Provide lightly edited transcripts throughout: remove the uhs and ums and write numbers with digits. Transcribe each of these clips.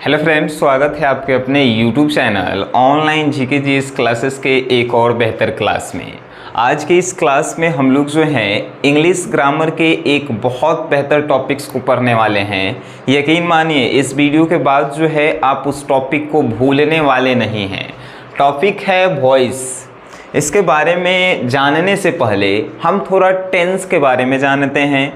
Hello friends, स्वागत है आपके अपने YouTube channel online GK GS classes के एक और बेहतर क्लास में। आज के इस क्लास में हम लोग जो हैं इंग्लिश ग्रामर के एक बहुत बेहतर टॉपिक्स को पढ़ने वाले हैं। यकीन मानिए इस वीडियो के बाद जो है आप उस टॉपिक को भूलने वाले नहीं हैं। टॉपिक है वॉइस। इसके बारे में जानने से पहले हम थोड़ा टेंस के बारे में जानते हैं।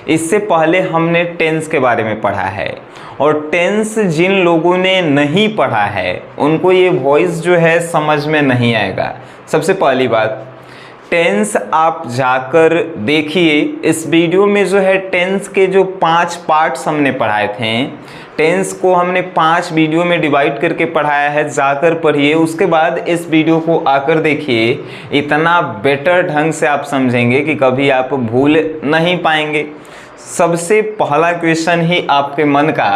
इससे पहले हमने टेंस के बारे में पढ़ा है और टेंस जिन लोगों ने नहीं पढ़ा है उनको ये वॉइस जो है समझ में नहीं आएगा। सबसे पहली बात, टेंस आप जाकर देखिए। इस वीडियो में जो है टेंस के जो 5 पार्ट्स हमने पढ़ाए थे, टेंस को हमने 5 वीडियो में डिवाइड करके पढ़ाया है। जाकर पढ़िए, उसके बाद इस वीडियो को आकर देखिए। इतना बेटर ढंग से आप समझेंगे कि कभी आप भूल नहीं पाएंगे। सबसे पहला क्वेश्चन ही आपके मन का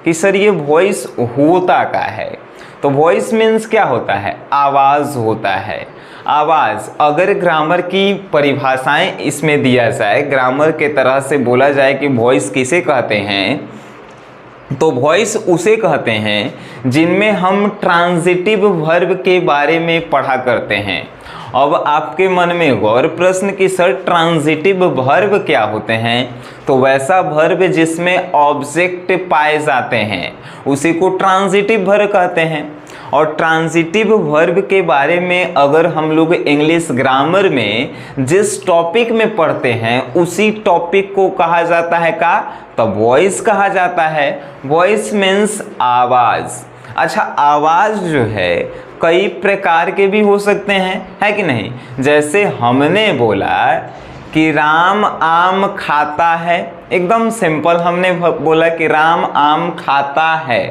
कि सर ये वॉइस होता क्या है। तो वॉइस मीन्स क्या होता है? आवाज़ होता है। आवाज़, अगर ग्रामर की परिभाषाएं इसमें दिया जाए, ग्रामर के तरह से बोला जाए कि वॉइस किसे कहते हैं, तो वॉइस उसे कहते हैं जिनमें हम ट्रांजिटिव वर्ब के बारे में पढ़ा करते हैं। अब आपके मन में गौर प्रश्न कि सर ट्रांजिटिव वर्ब क्या होते हैं? तो वैसा वर्ब जिसमें ऑब्जेक्ट पाए जाते हैं उसी को ट्रांजिटिव वर्ब कहते हैं। और ट्रांजिटिव वर्ब के बारे में अगर हम लोग इंग्लिश ग्रामर में जिस टॉपिक में पढ़ते हैं उसी टॉपिक को कहा जाता है का? तो वॉइस कहा जाता है। वॉइस मीन्स आवाज़। अच्छा, आवाज़ जो है कई प्रकार के भी हो सकते हैं, है कि नहीं? जैसे हमने बोला कि राम आम खाता है, एकदम सिंपल हमने बोला कि राम आम खाता है।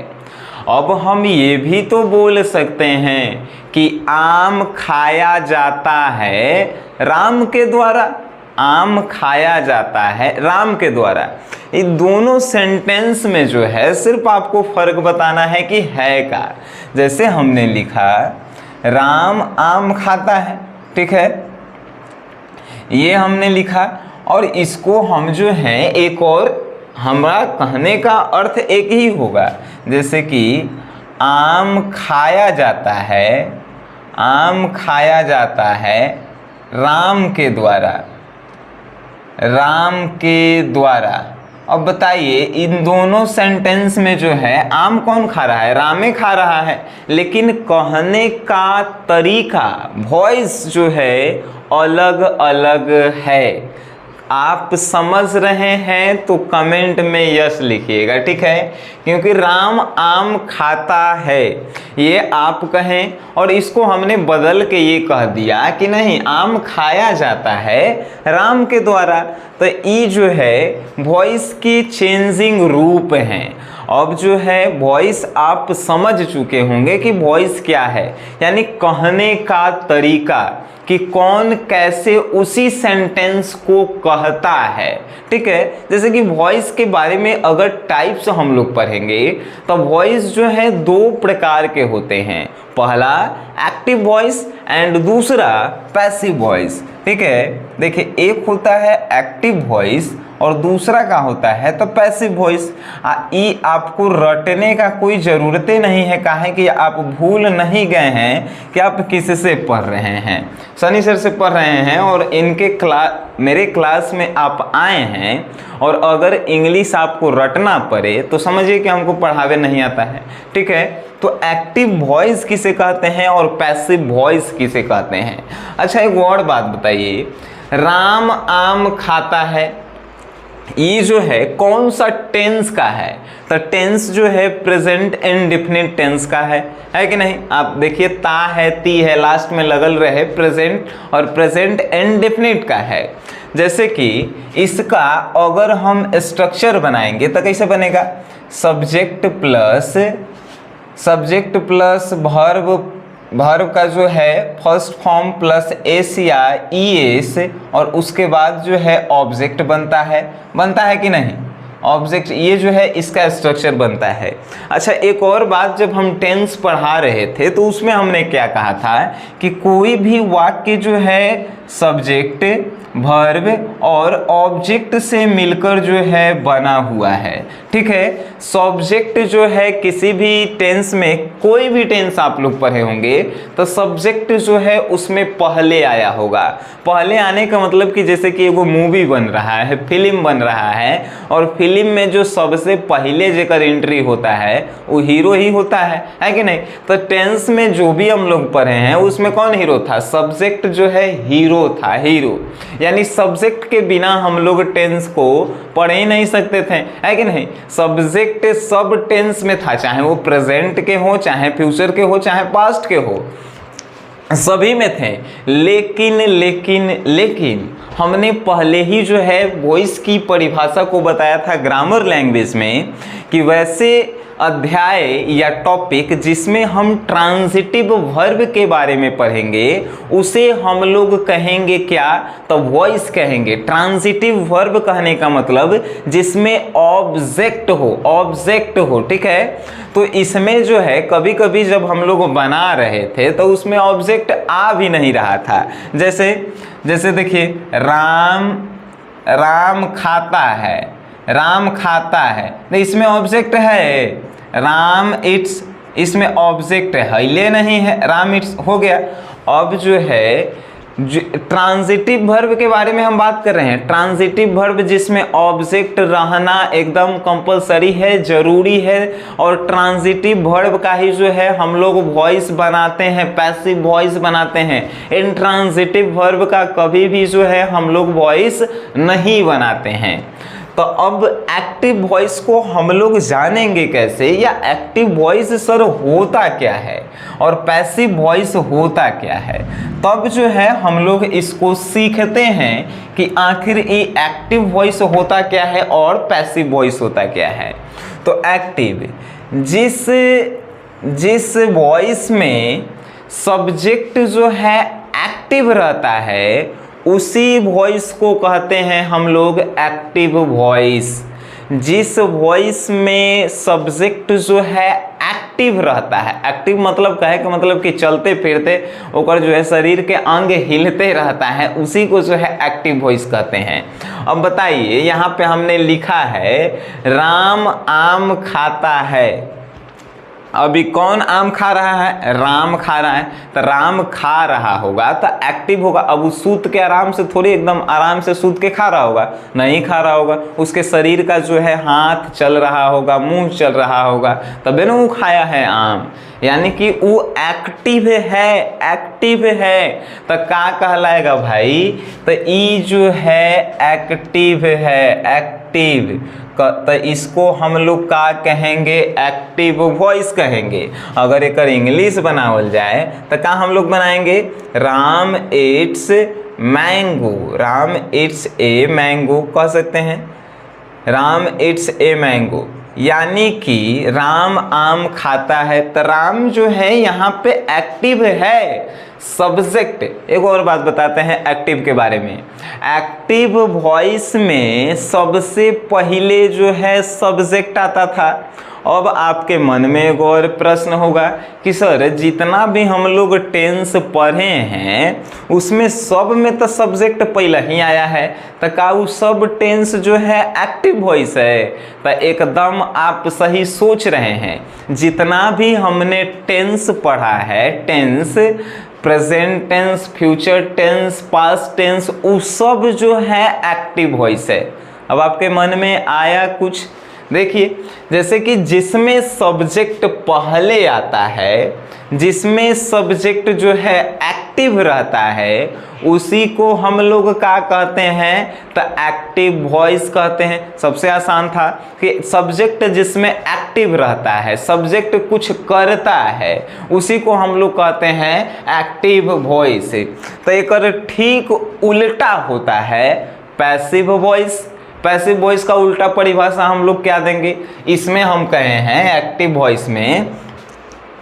अब हम ये भी तो बोल सकते हैं कि आम खाया जाता है राम के द्वारा। आम खाया जाता है राम के द्वारा। ये दोनों सेंटेंस में जो है सिर्फ आपको फर्क बताना है कि है का। जैसे हमने लिखा राम आम खाता है, ठीक है, ये हमने लिखा। और इसको हम जो है एक और, हमारा कहने का अर्थ एक ही होगा। जैसे कि आम खाया जाता है, आम खाया जाता है राम के द्वारा, राम के द्वारा। अब बताइए इन दोनों सेंटेंस में जो है आम कौन खा रहा है? रामे खा रहा है, लेकिन कहने का तरीका, वॉइस जो है अलग अलग है। आप समझ रहे हैं तो कमेंट में यस लिखिएगा, ठीक है? क्योंकि राम आम खाता है ये आप कहें और इसको हमने बदल के ये कह दिया कि नहीं, आम खाया जाता है राम के द्वारा। तो ये जो है वॉइस की चेंजिंग रूप हैं। अब जो है वॉइस आप समझ चुके होंगे कि वॉइस क्या है, यानी कहने का तरीका कि कौन कैसे उसी सेंटेंस को कहता है, ठीक है? जैसे कि वॉइस के बारे में अगर टाइप्स हम लोग पढ़ेंगे तो वॉइस जो है 2 प्रकार के होते हैं। पहला एक्टिव वॉइस एंड दूसरा पैसिव वॉइस, ठीक है? देखिए, एक होता है एक्टिव वॉइस और दूसरा का होता है तो पैसिव वॉइस। ये आपको रटने का कोई ज़रूरत नहीं है, काहे कि आप भूल नहीं गए हैं कि आप किससे पढ़ रहे हैं। सनी सर से पढ़ रहे हैं और इनके मेरे क्लास में आप आए हैं। और अगर इंग्लिश आपको रटना पड़े तो समझिए कि हमको पढ़ावे नहीं आता है, ठीक है? तो एक्टिव वॉइस किसे कहते हैं और पैसिव वॉइस किसे कहते हैं? अच्छा, एक और बात बताइए, राम आम खाता है, ये जो है कौन सा टेंस का है? तो टेंस जो है प्रेजेंट इंडेफिनिट टेंस का है कि नहीं? आप देखिए ता है, ती है, लास्ट में लगल रहे प्रेजेंट, और प्रेजेंट इंडेफिनिट का है। जैसे कि इसका अगर हम स्ट्रक्चर बनाएंगे तो कैसे बनेगा? सब्जेक्ट प्लस वर्ब, वर्ब का जो है फर्स्ट फॉर्म प्लस एस या ईएस, और उसके बाद जो है ऑब्जेक्ट बनता है कि नहीं? ऑब्जेक्ट, ये जो है इसका स्ट्रक्चर बनता है। अच्छा, एक और बात, जब हम टेंस पढ़ा रहे थे तो उसमें हमने क्या कहा था कि कोई भी वाक्य जो है सब्जेक्ट, वर्ब और ऑब्जेक्ट से मिलकर जो है बना हुआ है, ठीक है। सब्जेक्ट जो है किसी भी टेंस में, कोई भी टेंस आप लोग पढ़े होंगे तो सब्जेक्ट जो है उसमें पहले आया होगा। पहले आने का मतलब कि जैसे कि एगो मूवी बन रहा है, फिल्म बन रहा है, और फिल्म में जो सबसे पहले जेकर एंट्री होता है वो हीरो ही होता है कि नहीं। तो टेंस में जो भी हम लोग पढ़े हैं उसमें कौन हीरो था? सब्जेक्ट जो है हीरो था, हीरो। यानी सब्जेक्ट के बिना हम लोग टेंस को पढ़ ही नहीं सकते थे, है कि नहीं। सब्जेक्ट सब टेंस में था, चाहे वो प्रेजेंट के हो, चाहे फ्यूचर के हो, चाहे पास्ट के हो, सभी में थे। लेकिन हमने पहले ही जो है वॉइस की परिभाषा को बताया था ग्रामर लैंग्वेज में कि वैसे अध्याय या टॉपिक जिसमें हम ट्रांजिटिव वर्ब के बारे में पढ़ेंगे उसे हम लोग कहेंगे क्या? तो वॉइस कहेंगे। ट्रांजिटिव वर्ब कहने का मतलब जिसमें ऑब्जेक्ट हो, ठीक है। तो इसमें जो है कभी कभी जब हम लोग बना रहे थे तो उसमें ऑब्जेक्ट आ भी नहीं रहा था। जैसे देखिए, राम खाता है, तो इसमें ऑब्जेक्ट है राम इट्स, इसमें ऑब्जेक्ट है ले नहीं है, राम इट्स हो गया। अब जो है ट्रांजिटिव वर्ब के बारे में हम बात कर रहे हैं। ट्रांजिटिव वर्ब जिसमें ऑब्जेक्ट रहना एकदम कंपलसरी है, जरूरी है, और ट्रांजिटिव वर्ब का ही जो है हम लोग वॉइस बनाते हैं, पैसिव वॉइस बनाते हैं। इनट्रांजिटिव वर्ब का कभी भी जो है हम लोग वॉइस नहीं बनाते हैं। तो अब एक्टिव वॉइस को हम लोग जानेंगे कैसे, या एक्टिव वॉइस सर होता क्या है और पैसिव वॉइस होता क्या है। तब जो है हम लोग इसको सीखते हैं कि आखिर ये एक्टिव वॉइस होता क्या है और पैसिव वॉइस होता क्या है। तो एक्टिव, जिस वॉइस में सब्जेक्ट जो है एक्टिव रहता है उसी वॉइस को कहते हैं हम लोग एक्टिव वॉइस। जिस वॉइस में सब्जेक्ट जो है एक्टिव रहता है, एक्टिव मतलब कहे का मतलब कि चलते फिरते ओकर जो है शरीर के अंग हिलते रहता है, उसी को जो है एक्टिव वॉइस कहते हैं। अब बताइए, यहाँ पे हमने लिखा है राम आम खाता है। अभी कौन आम खा रहा है? राम खा रहा है। तो राम खा रहा होगा तो एक्टिव होगा। अब वो सूत के आराम से थोड़ी एकदम आराम से सूत के खा रहा होगा, नहीं खा रहा होगा। उसके शरीर का जो है हाथ चल रहा होगा, मुंह चल रहा होगा, तबे ना वो खाया है आम। यानी कि वो एक्टिव है। तो क्या कहलाएगा भाई? तो ई जो है एक्टिव है, एक्टिव। तो इसको हम लोग का कहेंगे? एक्टिव वॉइस कहेंगे। अगर एक इंग्लिश बनावल जाए तो क्या हम लोग बनाएंगे? Ram it's mango, Ram it's a mango कह सकते हैं। राम इट्स ए मैंगो, यानी कि राम आम खाता है। तो राम जो है यहाँ पे एक्टिव है, सब्जेक्ट। एक और बात बताते हैं एक्टिव के बारे में। एक्टिव वॉइस में सबसे पहले जो है सब्जेक्ट आता था। अब आपके मन में एक और प्रश्न होगा कि सर जितना भी हम लोग टेंस पढ़े हैं उसमें सब में तो सब्जेक्ट पहले ही आया है, तो क्या वो सब टेंस जो है एक्टिव वॉइस है? तो एकदम आप सही सोच रहे हैं। जितना भी हमने टेंस पढ़ा है, tense, present tense, future tense, past tense, वो सब जो है एक्टिव वॉइस है। अब आपके मन में आया कुछ? देखिए, जैसे कि जिसमें सब्जेक्ट पहले आता है, जिसमें सब्जेक्ट जो है एक्टिव रहता है, उसी को हम लोग क्या कहते हैं? तो एक्टिव वॉइस कहते हैं। सबसे आसान था कि सब्जेक्ट जिसमें एक्टिव रहता है, सब्जेक्ट कुछ करता है, उसी को हम लोग कहते हैं एक्टिव वॉइस। तो एक ठीक उल्टा होता है पैसिव वॉइस। पैसिव वॉइस का उल्टा परिभाषा हम लोग क्या देंगे? इसमें हम कहे हैं एक्टिव वॉइस में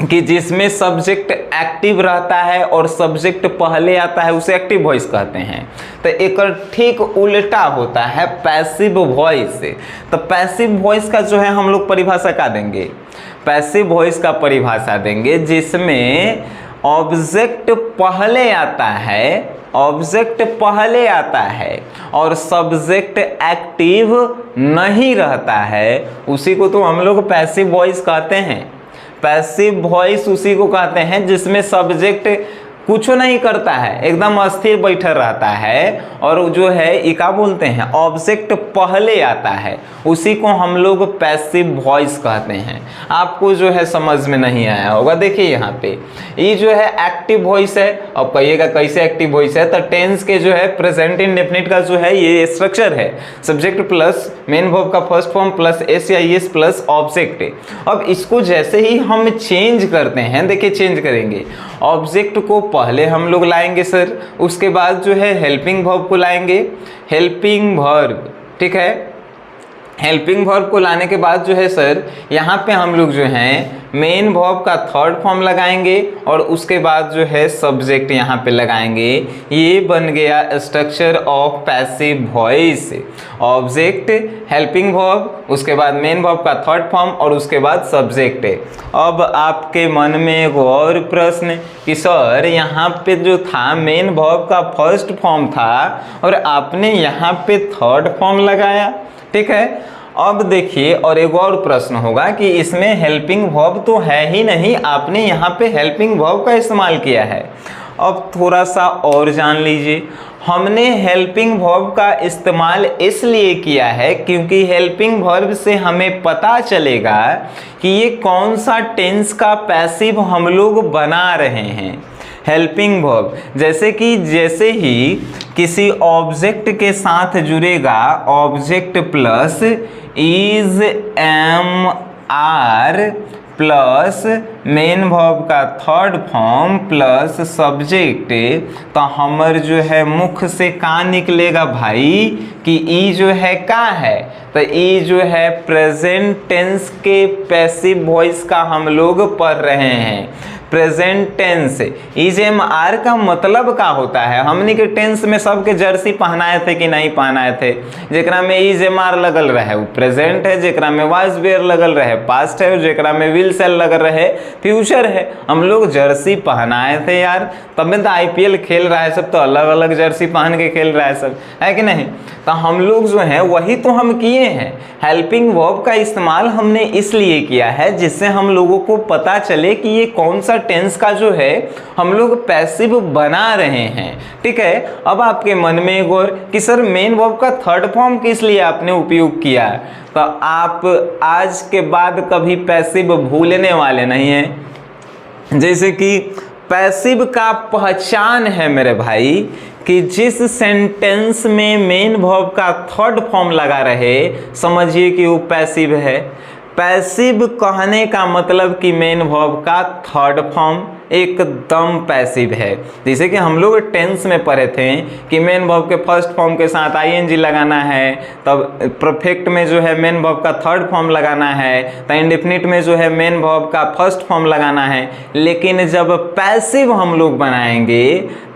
कि जिसमें सब्जेक्ट एक्टिव रहता है और सब्जेक्ट पहले आता है उसे एक्टिव वॉइस कहते हैं। तो एक ठीक उल्टा होता है पैसिव वॉइस। तो पैसिव वॉइस का जो है हम लोग परिभाषा क्या देंगे? पैसिव वॉइस का परिभाषा देंगे जिसमें ऑब्जेक्ट पहले आता है ऑब्जेक्ट पहले आता है और सब्जेक्ट एक्टिव नहीं रहता है, उसी को तो हम लोग पैसिव वॉइस कहते हैं। पैसिव वॉइस उसी को कहते हैं जिसमें सब्जेक्ट कुछ नहीं करता है, एकदम अस्थिर बैठा रहता है, और जो है ये क्या बोलते हैं, ऑब्जेक्ट पहले आता है, उसी को हम लोग पैसिव वॉइस कहते हैं। आपको जो है समझ में नहीं आया होगा। देखिए यहाँ पे ये जो है एक्टिव वॉइस है। अब कहिएगा कैसे एक्टिव वॉइस है, तो टेंस के जो है प्रेजेंट इंडेफिनिट का जो है ये स्ट्रक्चर है, सब्जेक्ट प्लस मेन वर्ब का फर्स्ट फॉर्म प्लस एस या एस प्लस ऑब्जेक्ट। अब इसको जैसे ही हम चेंज करते हैं, देखिए चेंज करेंगे, ऑब्जेक्ट को पहले हम लोग लाएंगे सर, उसके बाद जो है हेल्पिंग वर्ब को लाएंगे, हेल्पिंग वर्ब, ठीक है। हेल्पिंग वर्ब को लाने के बाद जो है सर यहाँ पे हम लोग जो हैं मेन वर्ब का थर्ड फॉर्म लगाएंगे और उसके बाद जो है सब्जेक्ट यहाँ पे लगाएंगे। ये बन गया structure of passive voice. Object, helping verb, उसके बाद मेन वर्ब का थर्ड फॉर्म और उसके बाद सब्जेक्ट। अब आपके मन में एक और प्रश्न कि सर यहाँ पे जो था मेन वर्ब का फर्स्ट फॉर्म था और आपने यहाँ पे थर्ड फॉर्म लगाया, ठीक है। अब देखिए और एक और प्रश्न होगा कि इसमें हेल्पिंग वर्ब तो है ही नहीं, आपने यहाँ पे हेल्पिंग वर्ब का इस्तेमाल किया है। अब थोड़ा सा और जान लीजिए, हमने हेल्पिंग वर्ब का इस्तेमाल इसलिए किया है क्योंकि हेल्पिंग वर्ब से हमें पता चलेगा कि ये कौन सा टेंस का पैसिव हम लोग बना रहे हैं। हेल्पिंग वर्ब जैसे ही किसी ऑब्जेक्ट के साथ जुड़ेगा, object plus is, am, are plus main verb का थर्ड फॉर्म प्लस सब्जेक्ट, तो हमर जो है मुख से का निकलेगा भाई कि ई जो है का है, तो ई जो है प्रेजेंट टेंस के पैसिव वॉइस का हम लोग पढ़ रहे हैं। Present tense, is am are का मतलब का होता है, हमने के टेंस में सबके जर्सी पहनाए थे कि नहीं पहनाए थे, जेकरा में इज एम आर लगल रहे वो प्रेजेंट है, जेकरा में वाज वेयर लगल रहे पास्ट है, जेकरा में विल सेल लगल रहे फ्यूचर है। हम लोग जर्सी पहनाए थे यार, तब में तो आईपीएल खेल रहा है सब, तो अलग अलग जर्सी पहन के खेल रहा है सब, है कि नहीं। तो हम लोग जो है वही तो हम किए हैं। हेल्पिंग वर्ब का इस्तेमाल हमने इसलिए किया है जिससे हम लोगों को पता चले कि ये कौन सा टेंस का जो है हम लोग पैसिव बना रहे हैं, ठीक है। अब आपके मन में एक और कि सर मेन वर्ब का थर्ड फॉर्म किस लिए आपने उपयोग किया, तो आप आज के बाद कभी पैसिव भूलने वाले नहीं हैं। जैसे कि पैसिव का पहचान है मेरे भाई कि जिस सेंटेंस में मेन वर्ब का थर्ड फॉर्म लगा रहे, समझिए कि वो पैसिव है। पैसिव कहने का मतलब कि मेन वर्ब का थर्ड फॉर्म एकदम पैसिव है। जैसे कि हम लोग टेंस में पढ़े थे कि मेन वर्ब के फर्स्ट फॉर्म के साथ आईएनजी लगाना है, तब परफेक्ट में जो है मेन वर्ब का थर्ड फॉर्म लगाना है, तो इंडेफिनिट में जो है मेन वर्ब का फर्स्ट फॉर्म लगाना है। लेकिन जब पैसिव हम लोग बनाएंगे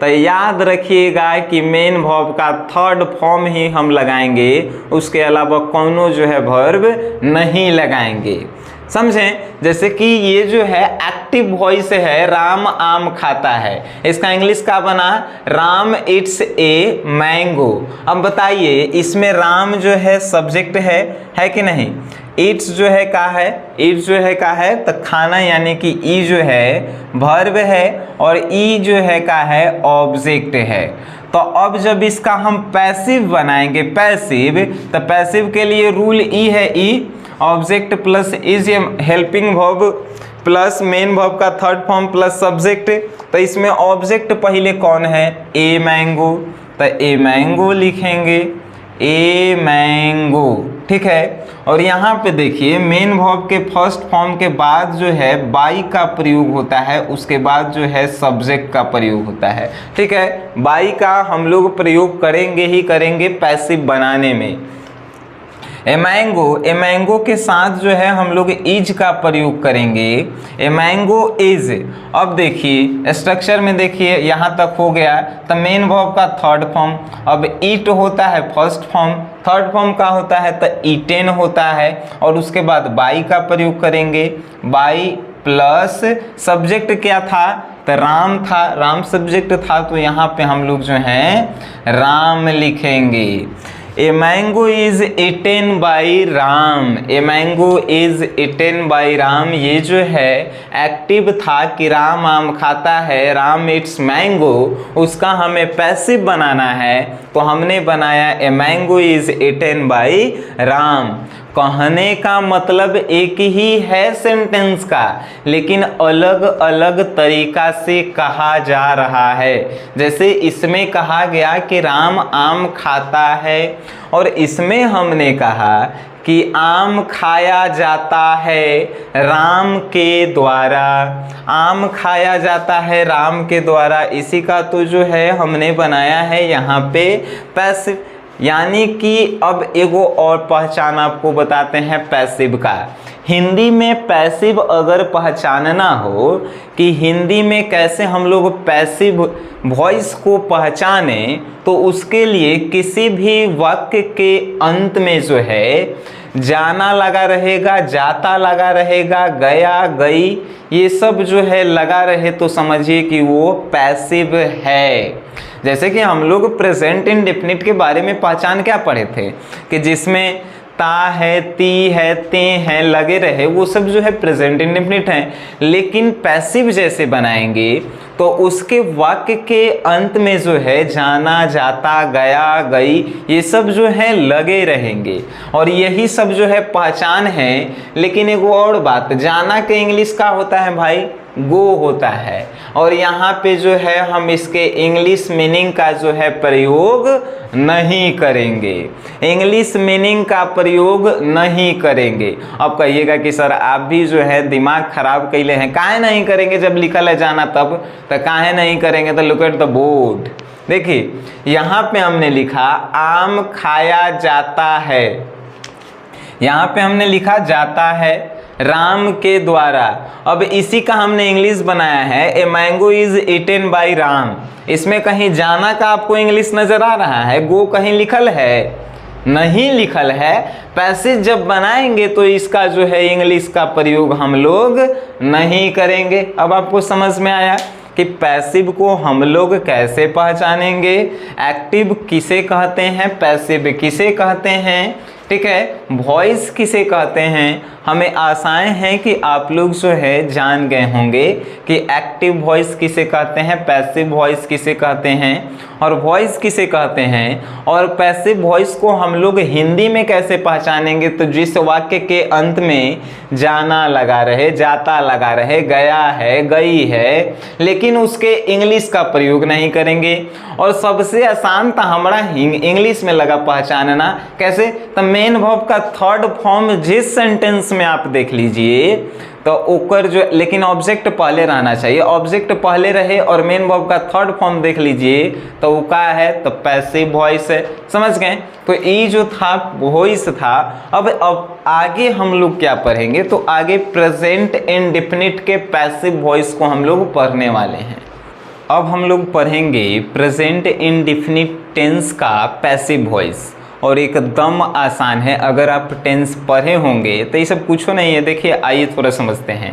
तो याद रखिएगा कि मेन वर्ब का थर्ड फॉर्म ही हम लगाएंगे, उसके अलावा कोनो जो है वर्ब नहीं लगाएंगे, समझें। जैसे कि ये जो है एक्टिव वॉइस है, राम आम खाता है, इसका इंग्लिश का बना राम इट्स ए मैंगो। अब बताइए इसमें राम जो है सब्जेक्ट है कि नहीं, इट्स जो है का है, इट्स जो है का है तो खाना, यानी कि ई जो है वर्ब है और ई जो है का है ऑब्जेक्ट है। तो अब जब इसका हम पैसिव बनाएंगे, पैसिव, तो पैसिव के लिए रूल ई है, ई object plus is helping verb plus main verb का थर्ड फॉर्म प्लस सब्जेक्ट। तो इसमें ऑब्जेक्ट पहले कौन है, ए मैंगो, तो ए मैंगो लिखेंगे, ए मैंगो, ठीक है। और यहाँ पे देखिए मेन वर्ब के फर्स्ट फॉर्म के बाद जो है बाई का प्रयोग होता है, उसके बाद जो है सब्जेक्ट का प्रयोग होता है, ठीक है। बाई का हम लोग प्रयोग करेंगे ही करेंगे पैसिव बनाने में। ए मैंगो के साथ जो है हम लोग इज का प्रयोग करेंगे, ए मैंगो इज। अब देखिए स्ट्रक्चर में देखिए यहाँ तक हो गया, तो मेन वर्ब का थर्ड फॉर्म, अब ईट होता है फर्स्ट फॉर्म, थर्ड फॉर्म का होता है तो ईटेन होता है, और उसके बाद बाई का प्रयोग करेंगे, बाई प्लस सब्जेक्ट क्या था, तो राम था, राम सब्जेक्ट था, तो यहाँ पे हम लोग जो हैं राम लिखेंगे। A mango is eaten by Ram, a mango is eaten by Ram, ये जो है एक्टिव था कि राम आम खाता है, राम इट्स मैंगो, उसका हमें पैसिव बनाना है, तो हमने बनाया a mango is eaten by Ram. कहने का मतलब एक ही है सेंटेंस का, लेकिन अलग अलग तरीका से कहा जा रहा है। जैसे इसमें कहा गया कि राम आम खाता है, और इसमें हमने कहा कि आम खाया जाता है राम के द्वारा, आम खाया जाता है राम के द्वारा, इसी का तो जो है हमने बनाया है यहाँ पे पैसिव। यानी कि अब एगो और पहचान आपको बताते हैं पैसिव का। हिंदी में पैसिव अगर पहचानना हो कि हिंदी में कैसे हम लोग पैसिव वॉइस को पहचाने, तो उसके लिए किसी भी वाक्य के अंत में जो है जाना लगा रहेगा, जाता लगा रहेगा, गया गई, ये सब जो है लगा रहे तो समझिए कि वो पैसिव है। जैसे कि हम लोग प्रेजेंट इंडेफिनिट के बारे में पहचान क्या पढ़े थे कि जिसमें ता है, ती है, ते हैं लगे रहे, वो सब जो है प्रेजेंट इंडेफिनिट हैं। लेकिन पैसिव जैसे बनाएंगे तो उसके वाक्य के अंत में जो है जाना, जाता, गया, गई, ये सब जो है लगे रहेंगे, और यही सब जो है पहचान है। लेकिन एक और बात, जाना के इंग्लिश का होता है भाई, गो होता है, और यहाँ पे जो है हम इसके इंग्लिश मीनिंग का जो है प्रयोग नहीं करेंगे, इंग्लिश मीनिंग का प्रयोग नहीं करेंगे। अब कहिएगा कि सर आप भी जो है दिमाग खराब कैले हैं, काहे नहीं करेंगे, जब लिखल है जाना तब, तो काहे नहीं करेंगे, तो लुक एट द बोर्ड। देखिए यहाँ पे हमने लिखा आम खाया जाता है, यहाँ पे हमने लिखा जाता है राम के द्वारा। अब इसी का हमने इंग्लिश बनाया है a mango is eaten by Ram. इसमें कहीं जाना का आपको इंग्लिश नजर आ रहा है, गो कहीं लिखल है, नहीं लिखल है। पैसेज जब बनाएंगे तो इसका जो है इंग्लिश का प्रयोग हम लोग नहीं करेंगे। अब आपको समझ में आया कि पैसिव को हम लोग कैसे पहचानेंगे, एक्टिव किसे कहते हैं, पैसिव किसे कहते हैं, ठीक है, वॉइस किसे कहते हैं। हमें आशाएं हैं कि आप लोग जो है जान गए होंगे कि एक्टिव वॉइस किसे कहते हैं, पैसिव वॉइस किसे कहते हैं, और वॉइस किसे कहते हैं, और पैसिव वॉइस को हम लोग हिंदी में कैसे पहचानेंगे। तो जिस वाक्य के अंत में जाना लगा रहे, जाता लगा रहे, गया है, गई है, लेकिन उसके इंग्लिश का प्रयोग नहीं करेंगे। और सबसे आसान था हमारा इंग्लिश में लगा पहचानना, कैसे, तो मेन वर्ब का थर्ड फॉर्म जिस सेंटेंस में आप देख लीजिए तो ओकर जो, लेकिन ऑब्जेक्ट पहले रहना चाहिए, ऑब्जेक्ट पहले रहे और मेन वर्ब का थर्ड फॉर्म देख लीजिए तो वो क्या है, तो पैसिव वॉइस है। समझ गए, तो ये जो था वॉइस था। अब आगे हम लोग क्या पढ़ेंगे, तो आगे प्रेजेंट इंडेफिनिट के पैसिव वॉइस को हम लोग पढ़ने वाले हैं। अब हम लोग पढ़ेंगे प्रेजेंट इंडेफिनिट टेंस का पैसिव वॉइस, और एकदम आसान है। अगर आप टेंस पढ़े होंगे तो ये सब कुछ नहीं है। देखिए आइए थोड़ा समझते हैं।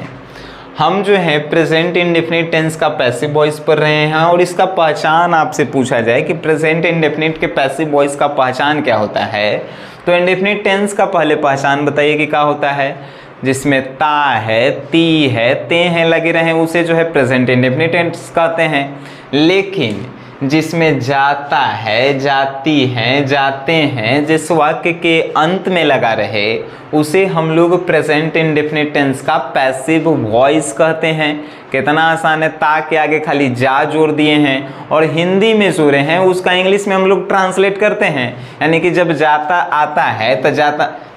हम जो है प्रेजेंट इंडेफिनिट टेंस का पैसिव वॉइस पढ़ रहे हैं, और इसका पहचान आपसे पूछा जाए कि प्रेजेंट इंडेफिनिट के पैसिव वॉइस का पहचान क्या होता है, तो इंडेफिनिट टेंस का पहले पहचान बताइए कि क्या होता है। जिसमें ता है, ती है, ते हैं लगे रहे, उसे जो है प्रेजेंट इंडेफिनिट टेंस कहते हैं। लेकिन जिसमें जाता है, जाती हैं, जाते हैं, जिस वाक्य के अंत में लगा रहे, उसे हम लोग प्रेजेंट इंडेफिनिट टेंस का पैसिव वॉइस कहते हैं। कितना आसान है, ता के आगे खाली जा जोड़ दिए हैं और हिंदी में जोड़े हैं, उसका इंग्लिश में हम लोग ट्रांसलेट करते हैं। यानी कि जब जाता आता है तो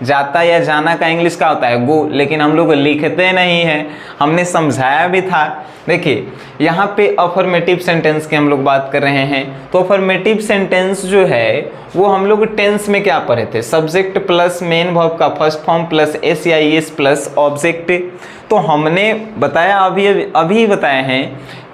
जाता या जाना का इंग्लिश का होता है गो, लेकिन हम लोग लिखते नहीं हैं, हमने समझाया भी था। देखिए यहाँ पे अफर्मेटिव सेंटेंस की हम लोग बात कर रहे हैं, तो अफर्मेटिव सेंटेंस जो है वो हम लोग टेंस में क्या पढ़े थे, सब्जेक्ट प्लस मेन वर्ब का first form plus S plus object. तो हमने बताया अभी बताए हैं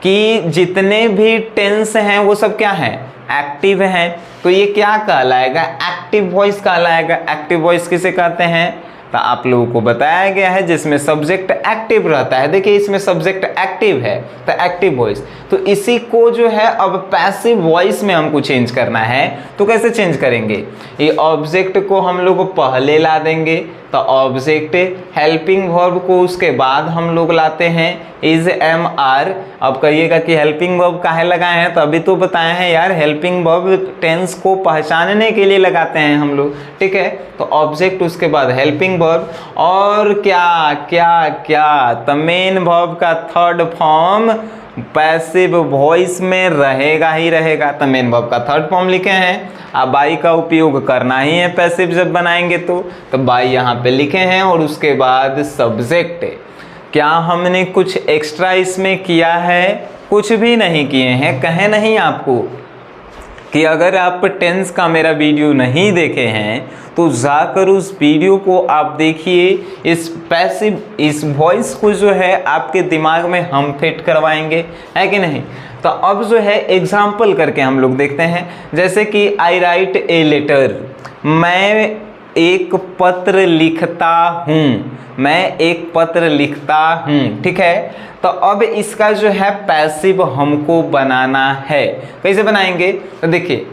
कि जितने भी टेंस हैं वो सब क्या हैं, एक्टिव हैं। तो ये क्या कहलाएगा, एक्टिव वॉइस कहलाएगा। एक्टिव वॉइस किसे कहते हैं, तो आप लोगों को बताया गया है जिसमें सब्जेक्ट एक्टिव रहता है। देखिए इसमें सब्जेक्ट एक्टिव है तो एक्टिव वॉइस, तो इसी को जो है अब पैसिव वॉइस में हमको चेंज करना है। तो कैसे चेंज करेंगे, ये ऑब्जेक्ट को हम लोग पहले ला देंगे, तो ऑब्जेक्ट हेल्पिंग वर्ब को उसके बाद हम लोग लाते हैं इज एम आर। अब कहिएगा कि हेल्पिंग वर्ब काहे लगाए हैं, तो अभी तो बताए हैं यार, हेल्पिंग वर्ब टेंस को पहचानने के लिए लगाते हैं हम लोग, ठीक है। तो ऑब्जेक्ट उसके बाद हेल्पिंग वर्ब, और क्या क्या क्या, तो मेन वर्ब का थर्ड फॉर्म पैसिव वॉइस में रहेगा ही रहेगा। तो मेन वर्ब का थर्ड फॉर्म लिखे हैं, अब बाई का उपयोग करना ही है पैसिव जब बनाएंगे तो बाई यहाँ पे लिखे हैं, और उसके बाद सब्जेक्ट। क्या हमने कुछ एक्स्ट्रा इसमें किया है, कुछ भी नहीं किए हैं। कहे नहीं आपको कि अगर आप टेंस का मेरा वीडियो नहीं देखे हैं तो जाकर उस वीडियो को आप देखिए, इस पैसिव इस वॉइस को जो है आपके दिमाग में हम फिट करवाएंगे, है कि नहीं। तो अब जो है एग्जाम्पल करके हम लोग देखते हैं, जैसे कि आई राइट ए लेटर, मैं एक पत्र लिखता हूँ, मैं एक पत्र लिखता हूँ, ठीक है। तो अब इसका जो है पैसिव हमको बनाना है, कैसे बनाएंगे, तो देखिए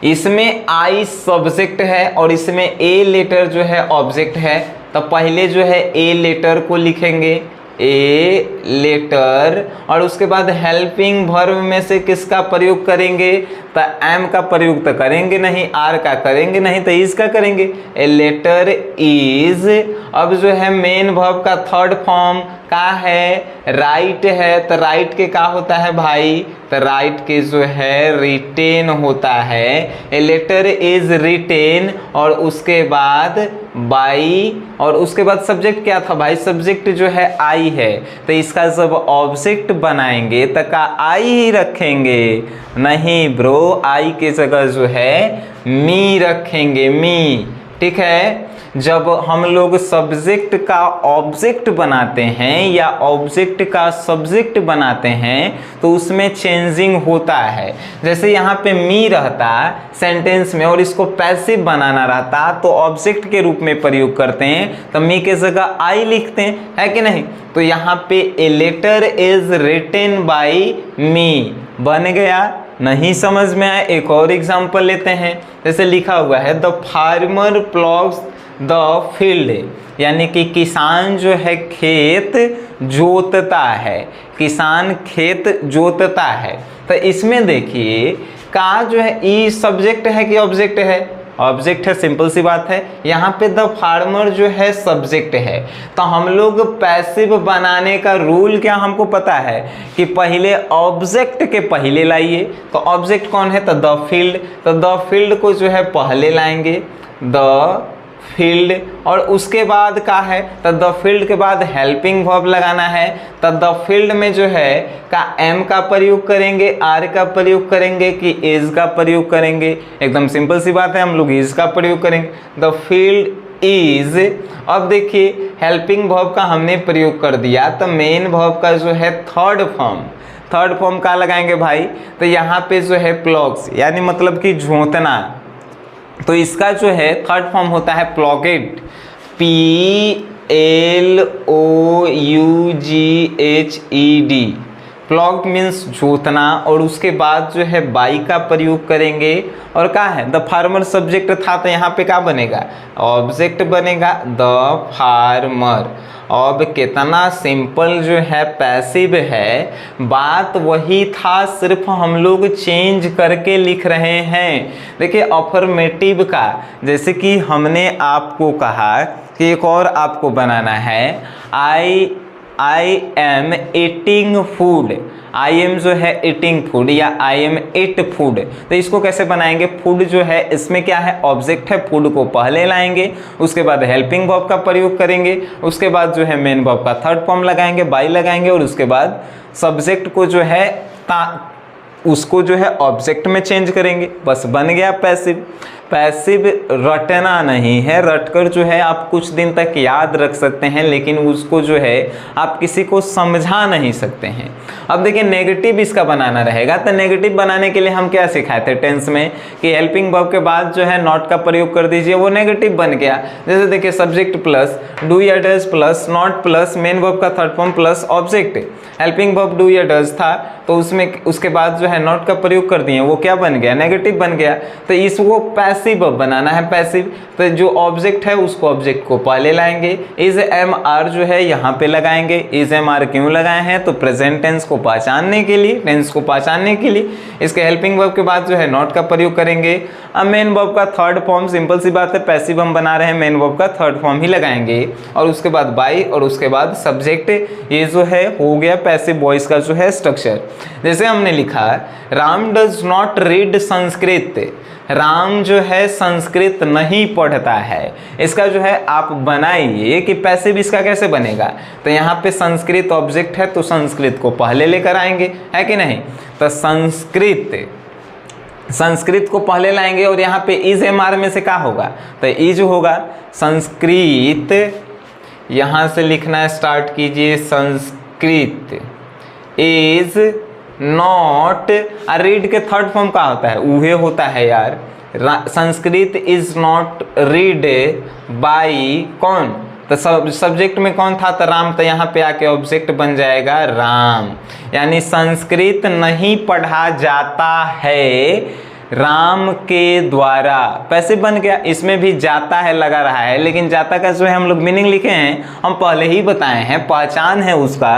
इसमें आई सब्जेक्ट है और इसमें ए लेटर जो है ऑब्जेक्ट है। तो पहले जो है ए लेटर को लिखेंगे, ए लेटर, और उसके बाद हेल्पिंग वर्ब में से किसका प्रयोग करेंगे, तो एम का प्रयोग तो करेंगे नहीं, आर का करेंगे नहीं, तो इज का करेंगे, ए लेटर इज। अब जो है मेन वर्ब का थर्ड फॉर्म का है राइट है, तो राइट के क्या होता है भाई, तो राइट के जो है रिटेन होता है, ए लेटर इज रिटेन, और उसके बाद बाई, और उसके बाद सब्जेक्ट क्या था भाई, सब्जेक्ट जो है आई है। तो इसका जब ऑब्जेक्ट बनाएंगे तो का आई ही रखेंगे, नहीं ब्रो, आई के जगह जो है मी रखेंगे, मी, ठीक है। जब हम लोग सब्जेक्ट का ऑब्जेक्ट बनाते हैं या ऑब्जेक्ट का सब्जेक्ट बनाते हैं तो उसमें चेंजिंग होता है। जैसे यहाँ पे मी रहता सेंटेंस में और इसको पैसिव बनाना रहता तो ऑब्जेक्ट के रूप में प्रयोग करते हैं, तो मी के जगह आई लिखते हैं, है कि नहीं। तो यहाँ पे a letter is written by me बन गया। नहीं समझ में आए, एक और एग्जांपल लेते हैं। जैसे लिखा हुआ है द फार्मर प्लॉग्स द फील्ड, यानी कि किसान जो है खेत जोतता है, किसान खेत जोतता है। तो इसमें देखिए का जो है ई सब्जेक्ट है कि ऑब्जेक्ट है, ऑब्जेक्ट है, सिंपल सी बात है। यहाँ पे द फार्मर जो है सब्जेक्ट है। तो हम लोग पैसिव बनाने का रूल क्या हमको पता है कि पहले ऑब्जेक्ट के पहले लाइए। तो ऑब्जेक्ट कौन है, तो द फील्ड, तो द फील्ड को जो है पहले लाएंगे, द फील्ड, और उसके बाद का है तो द फील्ड के बाद हेल्पिंग वर्ब लगाना है। तो द फील्ड में जो है का एम का प्रयोग करेंगे, आर का प्रयोग करेंगे कि इज का प्रयोग करेंगे, एकदम सिंपल सी बात है, हम लोग इज का प्रयोग करेंगे। The field is. अब देखिए हेल्पिंग वर्ब का हमने प्रयोग कर दिया, तो मेन वर्ब का जो है थर्ड फॉर्म का लगाएंगे भाई। तो यहाँ पे जो है प्लॉग्स, यानी मतलब कि जोतना, तो इसका जो है थर्ड फॉर्म होता है प्लॉगेड, PLOUGHED। प्लॉग मीन्स जोतना, और उसके बाद जो है बाई का प्रयोग करेंगे। और क्या है, द फार्मर सब्जेक्ट था तो यहाँ पे क्या बनेगा, ऑब्जेक्ट बनेगा, द फार्मर। अब कितना सिंपल जो है पैसिव है, बात वही था, सिर्फ हम लोग चेंज करके लिख रहे हैं। देखिए अफर्मेटिव का, जैसे कि हमने आपको कहा कि एक और आपको बनाना है, I am eating food, I am जो है ईटिंग फूड या आई एम ईट फूड। तो इसको कैसे बनाएंगे, फूड जो है इसमें क्या है, ऑब्जेक्ट है, फूड को पहले लाएंगे, उसके बाद हेल्पिंग वर्ब का प्रयोग करेंगे, उसके बाद जो है मेन वर्ब का थर्ड फॉर्म लगाएंगे, बाई लगाएंगे, और उसके बाद सब्जेक्ट को जो है उसको जो है ऑब्जेक्ट में चेंज करेंगे, बस बन गया पैसिव। पैसिव रटना नहीं है, रटकर जो है आप कुछ दिन तक याद रख सकते हैं, लेकिन उसको जो है आप किसी को समझा नहीं सकते हैं। अब देखिए नेगेटिव इसका बनाना रहेगा, तो नेगेटिव बनाने के लिए हम क्या सिखाए थे टेंस में कि हेल्पिंग वर्ब के बाद जो है नॉट का प्रयोग कर दीजिए, वो नेगेटिव बन गया। जैसे देखिए सब्जेक्ट प्लस डू या does plus not plus main verb का third form plus object. Helping verb do या डज था तो उसमें उसके बाद जो है नॉट का प्रयोग कर दिए, वो क्या बन गया, नेगेटिव बन गया। तो इसको पैसिव बनाना है, पैसिव, तो जो ऑब्जेक्ट है उसको ऑब्जेक्ट को पहले लाएंगे। इज एम आर जो है यहाँ पे लगाएंगे। इज एम आर क्यों लगाए हैं, तो प्रेजेंट टेंस को पहचानने के लिए, टेंस को पहचानने के लिए। इसके हेल्पिंग वर्ब के बाद जो है नॉट का प्रयोग करेंगे। अब मेन वर्ब का थर्ड फॉर्म, सिंपल सी बात है, पैसिव हम बना रहे हैं, मेन वर्ब का थर्ड फॉर्म ही लगाएंगे और उसके बाद बाई और उसके बाद सब्जेक्ट। ये जो है हो गया पैसिव वॉइस का जो है स्ट्रक्चर। जैसे हमने लिखा Ram does not read Sanskrit, Ram जो है संस्कृत नहीं पढ़ता है। इसका जो है आप बनाइए कि पैसिव इसका कैसे बनेगा, तो यहाँ पे संस्कृत ऑब्जेक्ट है तो संस्कृत को पहले लेकर आएंगे, है कि नहीं। तो संस्कृत को पहले लाएंगे और यहाँ पे इज एम आर में से क्या होगा, तो इज होगा। संस्कृत यहाँ से लिखना स्टार्ट कीजिए, संस्कृत इज नॉट, रीड के थर्ड फॉर्म का होता है, उहे होता है यार। Sanskrit is not read by कौन, तो सब्जेक्ट में कौन था, तो राम, तो यहाँ पे आके ऑब्जेक्ट बन जाएगा राम। यानी संस्कृत नहीं पढ़ा जाता है राम के द्वारा, पैसिव बन गया। इसमें भी जाता है लगा रहा है, लेकिन जाता का जो है हम लोग मीनिंग लिखे हैं, हम पहले ही बताए हैं, पहचान है उसका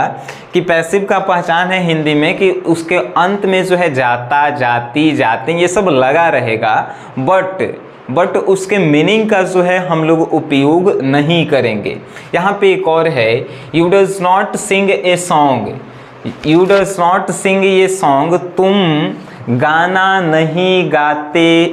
कि पैसिव का पहचान है हिंदी में कि उसके अंत में जो है जाता, जाती, जाते ये सब लगा रहेगा, बट उसके मीनिंग का जो है हम लोग उपयोग नहीं करेंगे। यहाँ पे एक और है, you does not sing a song, you does not sing ये सॉन्ग, तुम गाना नहीं गाते,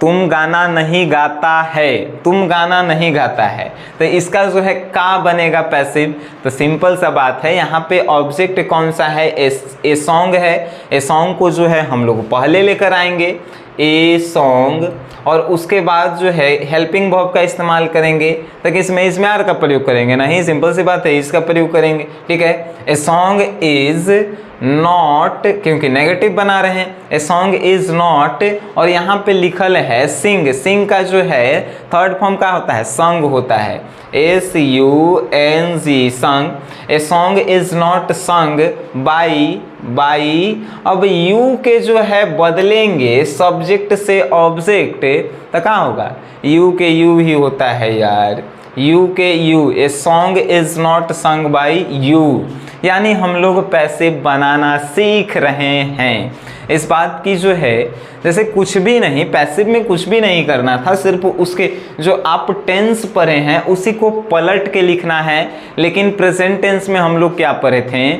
तुम गाना नहीं गाता है, तुम गाना नहीं गाता है। तो इसका जो है का बनेगा पैसिव, तो सिंपल सा बात है, यहाँ पे ऑब्जेक्ट कौन सा है, ए सॉन्ग है। ए सॉन्ग को जो है हम लोग पहले लेकर आएंगे, ए सॉन्ग, और उसके बाद जो है हेल्पिंग वर्ब का इस्तेमाल करेंगे, तो किसमें, इसमें आर का प्रयोग करेंगे, नहीं सिंपल सी बात है, इसका प्रयोग करेंगे, ठीक है। ए सॉन्ग इज नॉट, क्योंकि नेगेटिव बना रहे हैं, ए सॉन्ग इज नॉट, और यहाँ पे लिखल है सिंग, सिंग का जो है थर्ड फॉर्म का होता है, संग होता है, SUNG संग। ए सॉन्ग इज नॉट संग बाई, अब यू के जो है बदलेंगे सब्जेक्ट से ऑब्जेक्ट, तो क्या होगा, यू के यू ही होता है यार, यू के you. A song is not संग बाई यू, यानी हम लोग पैसिव बनाना सीख रहे हैं। इस बात की जो है, जैसे कुछ भी नहीं, पैसिव में कुछ भी नहीं करना था, सिर्फ उसके जो आप टेंस पढ़े हैं उसी को पलट के लिखना है। लेकिन प्रेजेंट टेंस में हम लोग क्या पढ़े थे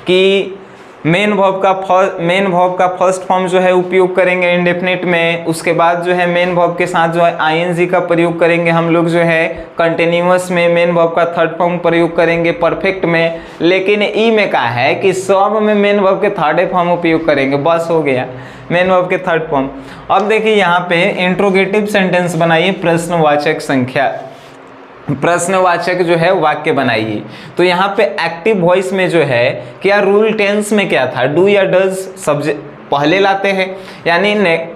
कि मेन वर्ब का फर्स्ट फॉर्म जो है उपयोग करेंगे इंडेफिनिट में, उसके बाद जो है मेन वर्ब के साथ जो है आईएनजी का प्रयोग करेंगे हम लोग जो है कंटिन्यूअस में, मेन वर्ब का थर्ड फॉर्म प्रयोग करेंगे परफेक्ट में। लेकिन ई में क्या है कि सब में मेन वर्ब के थर्ड फॉर्म उपयोग करेंगे, बस हो गया मेन वर्ब के थर्ड फॉर्म। अब देखिए यहाँ पे इंट्रोगेटिव सेंटेंस बनाइए, प्रश्नवाचक संख्या, प्रश्नवाचक जो है वाक्य बनाइए। तो यहाँ पे एक्टिव वॉइस में जो है क्या रूल टेंस में क्या था, डू या डज सब्जेक्ट पहले लाते हैं, यानी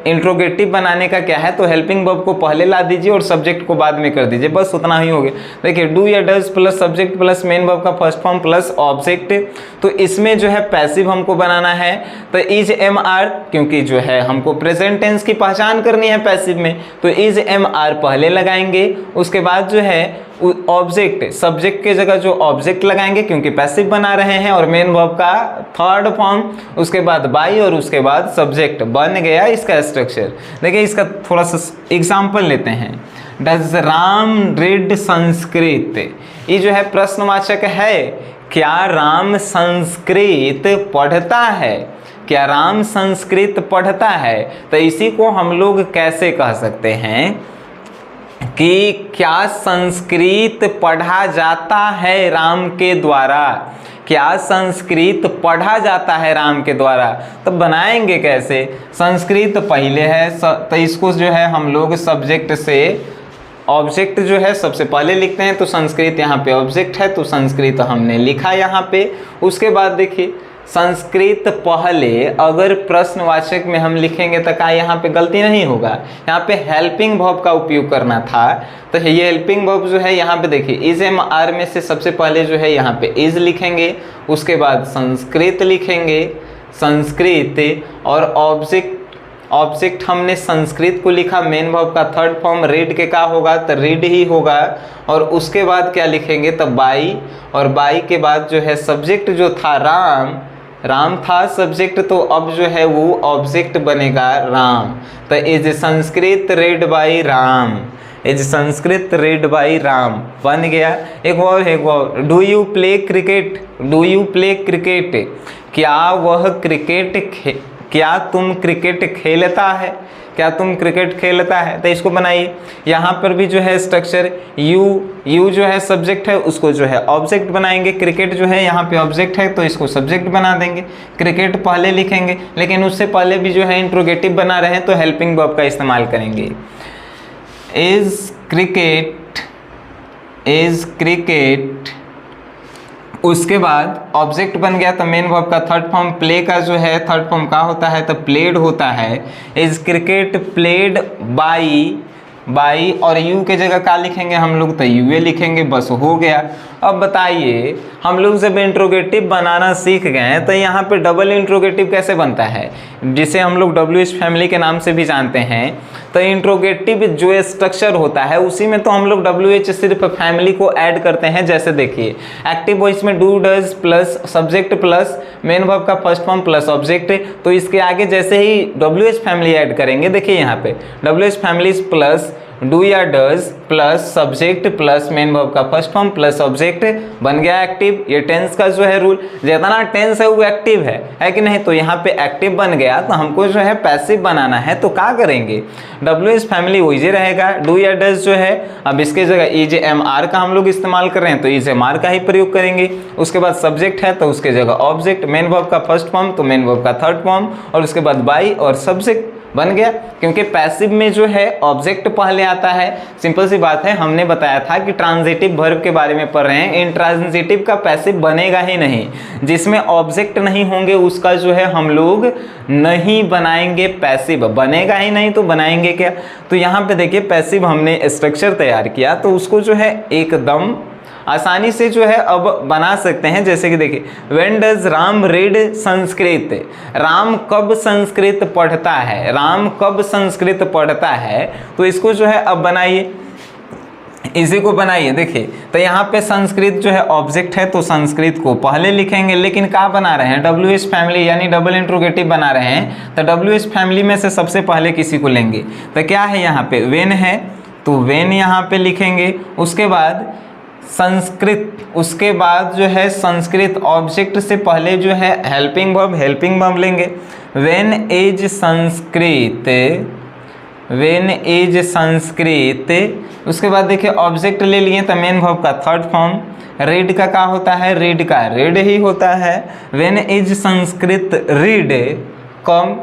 इंट्रोगेटिव बनाने का क्या है, तो हेल्पिंग वर्ब को पहले ला दीजिए और सब्जेक्ट को बाद में कर दीजिए, बस उतना ही हो गया। देखिए डू या does plus subject plus main verb का फर्स्ट फॉर्म प्लस ऑब्जेक्ट, तो इसमें जो है पैसिव हमको बनाना है, तो इज एम आर, क्योंकि जो है हमको प्रेजेंट टेंस की पहचान करनी है पैसिव में, तो इज एम आर पहले लगाएंगे, उसके बाद जो है ऑब्जेक्ट, सब्जेक्ट के जगह जो ऑब्जेक्ट लगाएंगे क्योंकि पैसिव बना रहे हैं, और मेन वर्ब का थर्ड फॉर्म, उसके बाद बाई और उसके बाद सब्जेक्ट, बन गया इसका स्ट्रक्चर। देखिए इसका थोड़ा सा एग्जांपल लेते हैं। डज राम रीड संस्कृत, ये जो है प्रश्नवाचक है, क्या राम संस्कृत पढ़ता है, क्या राम संस्कृत पढ़ता है, तो इसी को हम लोग कैसे कह सकते हैं, कि क्या संस्कृत पढ़ा जाता है राम के द्वारा, क्या संस्कृत पढ़ा जाता है राम के द्वारा। तो बनाएंगे कैसे, संस्कृत पहले है तो इसको जो है हम लोग सब्जेक्ट से ऑब्जेक्ट जो है सबसे पहले लिखते हैं, तो संस्कृत यहाँ पे ऑब्जेक्ट है तो संस्कृत हमने लिखा यहाँ पे। उसके बाद देखिए संस्कृत पहले अगर प्रश्नवाचक में हम लिखेंगे तो क्या यहाँ पे गलती नहीं होगा, यहाँ पे हेल्पिंग वर्ब का उपयोग करना था। तो ये हेल्पिंग वर्ब जो है यहाँ पे देखिए इज एम आर में से सबसे पहले जो है यहाँ पे इज लिखेंगे, उसके बाद संस्कृत लिखेंगे, संस्कृत और ऑब्जेक्ट हमने संस्कृत को लिखा, मेन वर्ब का थर्ड फॉर्म रीड के का होगा तो रीड ही होगा। और उसके बाद क्या लिखेंगे तो बाई, और बाई के बाद जो है सब्जेक्ट जो था राम था सब्जेक्ट, तो अब जो है वो ऑब्जेक्ट बनेगा राम। तो is Sanskrit red by Ram, is Sanskrit red by Ram बन गया। एक और do you play cricket, do you play cricket, क्या वह क्या तुम क्रिकेट खेलता है, क्या तुम क्रिकेट खेलता है। तो इसको बनाइए, यहाँ पर भी जो है स्ट्रक्चर यू जो है सब्जेक्ट है उसको जो है ऑब्जेक्ट बनाएंगे, क्रिकेट जो है यहाँ पे ऑब्जेक्ट है तो इसको सब्जेक्ट बना देंगे, क्रिकेट पहले लिखेंगे, लेकिन उससे पहले भी जो है इंट्रोगेटिव बना रहे हैं तो हेल्पिंग वर्ब का इस्तेमाल करेंगे। इज क्रिकेट, उसके बाद ऑब्जेक्ट बन गया तो मेन वर्ब का थर्ड फॉर्म, प्ले का जो है थर्ड फॉर्म का होता है तो प्लेड होता है। इज क्रिकेट प्लेड बाई और यू के जगह क्या लिखेंगे हम लोग तो यूए लिखेंगे, बस हो गया। अब बताइए हम लोग जब इंट्रोगेटिव बनाना सीख गए तो यहाँ पे डबल इंट्रोगेटिव कैसे बनता है, जिसे हम लोग WH फैमिली के नाम से भी जानते हैं। तो इंट्रोगेटिव जो स्ट्रक्चर होता है उसी में तो हम लोग WH सिर्फ फैमिली को ऐड करते हैं। जैसे देखिए एक्टिव वॉइस में do does plus subject plus main verb का फर्स्ट फॉर्म प्लस ऑब्जेक्ट, तो इसके आगे जैसे ही WH फैमिली ऐड करेंगे, देखिए यहाँ पे WH फैमिली प्लस डू या does plus subject plus main verb का फर्स्ट फॉर्म प्लस ऑब्जेक्ट बन गया एक्टिव। ये टेंस का जो है रूल, जितना टेंस है वो एक्टिव है कि नहीं, तो यहाँ पे एक्टिव बन गया तो हमको जो है पैसिव बनाना है तो क्या करेंगे, WH फैमिली वही रहेगा, डू या डज जो है अब इसके जगह इज एम आर का हम लोग इस्तेमाल कर रहे हैं तो इज एम आर का ही प्रयोग करेंगे। उसके बाद सब्जेक्ट है तो उसके जगह ऑब्जेक्ट, मेन वर्ब का फर्स्ट फॉर्म तो मेन वर्ब का थर्ड फॉर्म, और उसके बाद बाई और सब्जेक्ट बन गया। क्योंकि पैसिव में जो है ऑब्जेक्ट पहले आता है, सिंपल सी बात है, हमने बताया था कि ट्रांजिटिव वर्ब के बारे में पढ़ रहे हैं, इंट्रांजिटिव का पैसिव बनेगा ही नहीं, जिसमें ऑब्जेक्ट नहीं होंगे उसका जो है हम लोग नहीं बनाएंगे पैसिव, बनेगा ही नहीं तो बनाएंगे क्या। तो यहाँ पे देखिए पैसिव हमने स्ट्रक्चर तैयार किया तो उसको जो है एकदम आसानी से जो है अब बना सकते हैं। जैसे कि देखिए when does Ram read Sanskrit, Ram कब संस्कृत पढ़ता है, राम कब संस्कृत पढ़ता है, तो इसको जो है अब बनाइए, इसी को बनाइए। देखिए तो यहाँ पे संस्कृत जो है ऑब्जेक्ट है तो संस्कृत को पहले लिखेंगे, लेकिन क्या बना रहे हैं WH फैमिली यानी डबल इंट्रोगेटिव बना रहे हैं तो WH फैमिली में से सबसे पहले किसी को लेंगे। तो क्या है यहाँ पे वेन है तो वेन यहाँ पे लिखेंगे, उसके बाद संस्कृत, उसके बाद जो है संस्कृत ऑब्जेक्ट से पहले जो है हेल्पिंग वर्ब लेंगे। व्हेन इज संस्कृत, उसके बाद देखिए ऑब्जेक्ट ले लिए तो मेन वर्ब का थर्ड फॉर्म, रीड का क्या होता है, रीड का रीड ही होता है। व्हेन इज संस्कृत रीड कम,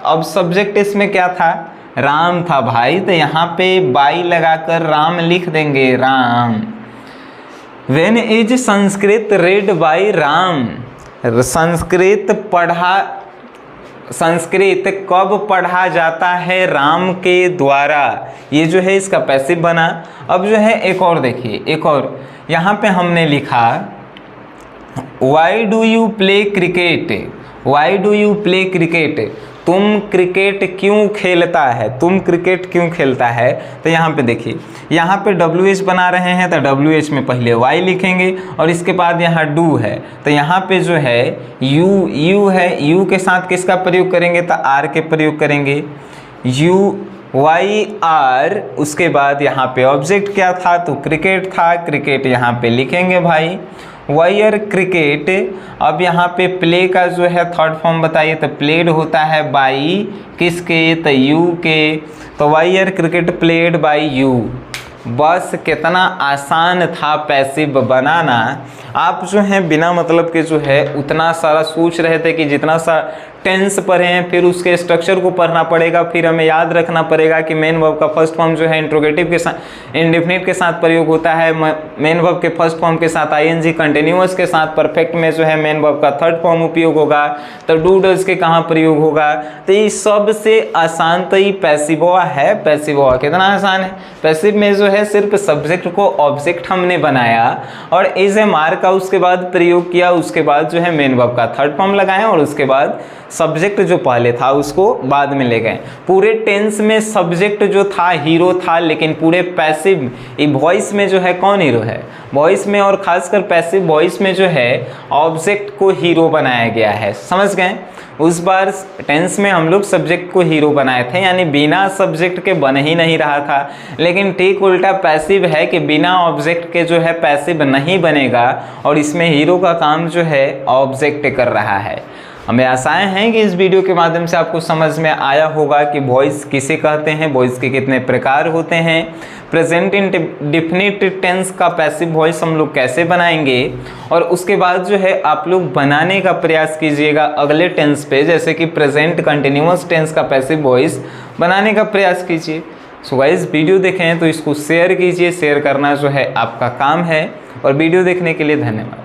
अब सब्जेक्ट इसमें क्या था, राम था भाई, तो यहाँ पे बाई लगाकर राम लिख देंगे, Ram. When is Sanskrit read by Ram, Sanskrit कब पढ़ा जाता है राम के द्वारा, ये जो है इसका पैसिव बना। अब जो है एक और देखिए, एक और यहाँ पे हमने लिखा why do you play cricket, why do you play cricket, तुम क्रिकेट क्यों खेलता है, तुम क्रिकेट क्यों खेलता है। तो यहाँ पे देखिए यहाँ पे WH बना रहे हैं तो WH में पहले Y लिखेंगे और इसके बाद यहाँ डू है तो यहाँ पे जो है यू है, यू के साथ किसका प्रयोग करेंगे तो R के प्रयोग करेंगे, YR। उसके बाद यहाँ पे ऑब्जेक्ट क्या था तो क्रिकेट था, क्रिकेट यहाँ पे लिखेंगे भाई वायर क्रिकेट। अब यहाँ पे प्ले का जो है थर्ड फॉर्म बताइए तो प्लेड होता है बाई किसके तो यू के, तो wire cricket played by you. बस कितना आसान था पैसिव बनाना। आप जो है बिना मतलब के जो है उतना सारा सोच रहे थे कि जितना सा टेंस पढ़े हैं, फिर उसके स्ट्रक्चर को पढ़ना पड़ेगा, फिर हमें याद रखना पड़ेगा कि मेन वर्ब का फर्स्ट फॉर्म जो है इंट्रोगेटिव के साथ, इंडेफिनिट के साथ प्रयोग होता है, मेन वर्ब के फर्स्ट फॉर्म के साथ आईएनजी, कंटिन्यूअस के साथ परफेक्ट में जो है मेन वर्ब का थर्ड फॉर्म उपयोग होगा, तो डू डज के कहाँ प्रयोग होगा। तो ये सबसे आसान तो ये पैसिव है। पैसिव कितना आसान है। पैसिव में जो है सिर्फ सब्जेक्ट को ऑब्जेक्ट हमने बनाया और इज ए मार्क का उसके बाद प्रयोग किया, उसके बाद जो है मेन वर्ब का थर्ड फॉर्म लगाए और उसके बाद सब्जेक्ट जो पहले था उसको बाद में ले गए। पूरे टेंस में सब्जेक्ट जो था हीरो था, लेकिन पूरे पैसिव वॉइस में जो है कौन हीरो है? वॉइस में, और खासकर पैसिव वॉइस में जो है ऑब्जेक्ट को हीरो बनाया गया है। समझ गए? उस बार टेंस में हम लोग सब्जेक्ट को हीरो बनाए थे, यानी बिना सब्जेक्ट के बन ही नहीं रहा था। लेकिन ठीक उल्टा पैसिव है कि बिना ऑब्जेक्ट के जो है पैसिव नहीं बनेगा और इसमें हीरो का काम जो है ऑब्जेक्ट कर रहा है। हमें आशाएं हैं कि इस वीडियो के माध्यम से आपको समझ में आया होगा कि वॉइस किसे कहते हैं, वॉइस के कितने प्रकार होते हैं, प्रेजेंट इंडेफिनिट टेंस का पैसिव वॉइस हम लोग कैसे बनाएंगे, और उसके बाद जो है आप लोग बनाने का प्रयास कीजिएगा अगले टेंस पे, जैसे कि प्रेजेंट कंटिन्यूअस टेंस का पैसिव वॉइस बनाने का प्रयास कीजिए। सो गाइस, वीडियो देखें तो इसको शेयर कीजिए, शेयर करना जो है आपका काम है। और वीडियो देखने के लिए धन्यवाद।